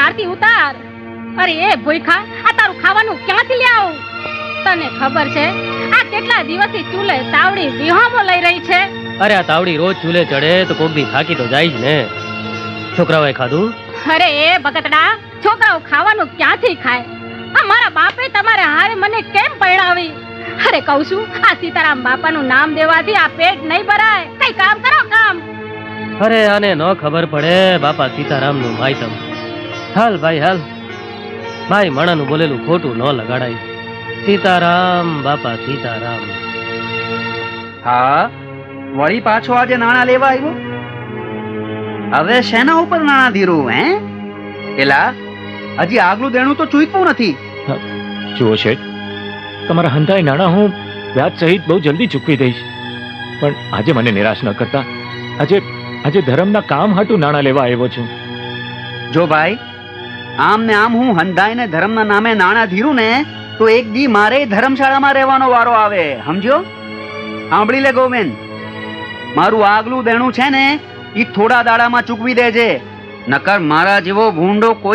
આરતી ઉતાર. અરે એ ભૂખા, આ તારું ખાવાનું ક્યાંથી લે આવું? તને ખબર છે આ કેટલા દિવસથી ચૂલે તાવડી વિહોમો લઈ રહી છે? અરે આ તાવડી રોજ ચૂલે ચડે તો કોક દી થાકી તો જાય જ ને. છોકરાઓએ ખાધું? અરે એ બગતડા, છોકરાઓ ખાવાનું ક્યાંથી ખાય? આ મારા બાપે તમારે હારે મને કેમ પરણાવી? અરે કહું છું, આ સીતારામ બાપાનું નામ દેવાથી આ પેટ નહીં ભરાય. કઈ કામ કરો, કામ. અરે આને ન ખબર પડે બાપા સીતારામ નું માયતમ. હાલ ભાઈ હાલ, ભાઈ માણાનું બોલેલું ખોટું ન લગાડાય. સીતારામ બાપા સીતારામ. હા, વળી પાછો આજે નાણાં લેવા આવ્યો? હવે શેના ઉપર નાણાં ધીરું હે? એલા, હજી આગલું દેણું તો ચૂકવું નથી. જુઓ શેઠ, તમારા હંધાય નાણાં હું વ્યાજ સહિત બહુ જલ્દી ચૂકવી દઈશ, પણ આજે મને નિરાશ ન કરતા. આજે ધર્મના કામ હાટું નાણાં લેવા આવ્યો છું. જો ભાઈ, આમ ને આમ હું હંધાય ને ધર્મના નામે નાણાં ધીરું ને તો એક દી મારે ધર્મશાળામાં રહેવાનો વારો આવે, સમજો? સાંભળી લે ગોવિંદ, મારું આગલું દેણું છે ને એ થોડા દાડામાં ચૂકવી દેજે, નકર મારા જેવો ભૂંડો કોઈ